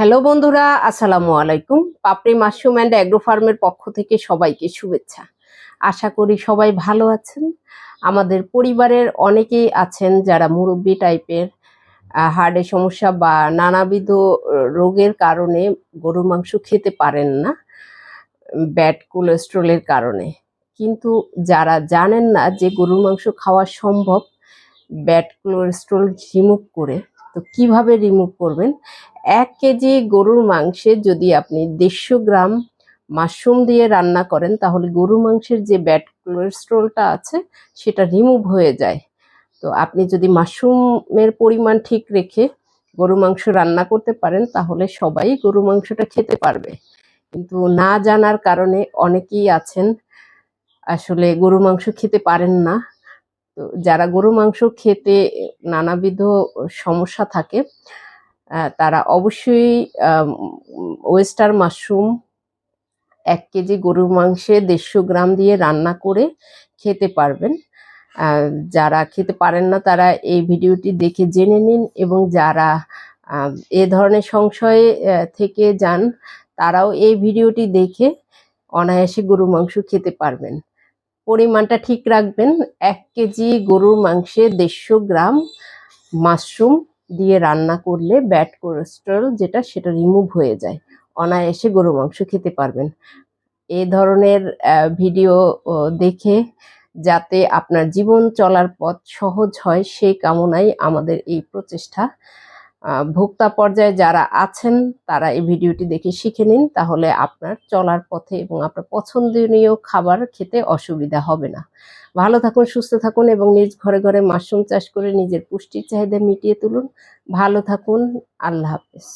Hello বন্ধুরা, আসসালামু আলাইকুম। পাপড়ি মাশরুম অ্যান্ড অ্যাগ্রো ফার্মের পক্ষ থেকে সবাইকে শুভেচ্ছা। আশা করি সবাই ভালো আছেন। আমাদের পরিবারের অনেকেই আছেন যারা মুরব্বি টাইপের, হার্টের সমস্যা বা নানাবিধ রোগের কারণে গরুর মাংস খেতে পারেন না, ব্যাড কোলেস্ট্রলের কারণে। কিন্তু যারা জানেন না যে গরুর মাংস খাওয়া সম্ভব ব্যাড কোলেস্ট্রল রিমুভ করে, তো কিভাবে রিমুভ করবেন? 1 কেজি গরুর মাংসে যদি আপনি 150 গ্রাম মাশরুম দিয়ে রান্না করেন, তাহলে গরুর মাংসের যে ব্যাড কোলেস্ট্রলটা আছে সেটা রিমুভ হয়ে যায়। তো আপনি যদি মাশরুমের পরিমাণ ঠিক রেখে গরু মাংস রান্না করতে পারেন, তাহলে সবাই গরু মাংসটা খেতে পারবে। কিন্তু না জানার কারণে অনেকেই আছেন আসলে গরু মাংস খেতে পারেন না। তো যারা গরু মাংস খেতে নানাবিধ সমস্যা থাকে, তারা অবশ্যই ওয়েস্টার মাশরুম 1 কেজি গরুর মাংসে 150 গ্রাম দিয়ে রান্না করে খেতে পারবেন। যারা খেতে পারেন না তারা এই ভিডিওটি দেখে জেনে নিন, এবং যারা এ ধরনের সংশয়ে থেকে যান তারাও এই ভিডিওটি দেখে অনায়াসে গরুর মাংস খেতে পারবেন। পরিমাণটা ঠিক রাখবেন। 1 কেজি গরুর মাংসে 150 গ্রাম মাশরুম দিয়ে রান্না করলে ব্যাড কোলেস্টেরল যেটা সেটা রিমুভ হয়ে যায়, অনায়াসে গরুর মাংস খেতে পারবেন। এই ধরনের ভিডিও দেখে যাতে আপনার জীবন চলার পথ সহজ হয়, সেই কামনাই আমাদের এই প্রচেষ্টা। ভোক্তা পর্যায়ে যারা আছেন তারা এই ভিডিওটি দেখে শিখে নিন, তাহলে আপনার চলার পথে এবং আপনার পছন্দনীয় খাবার খেতে অসুবিধা হবে না। ভালো থাকুন, সুস্থ থাকুন এবং নিজ ঘরে ঘরে মাশরুম চাষ করে নিজের পুষ্টির চাহিদা মিটিয়ে তুলুন। ভালো থাকুন। আল্লাহ হাফেজ।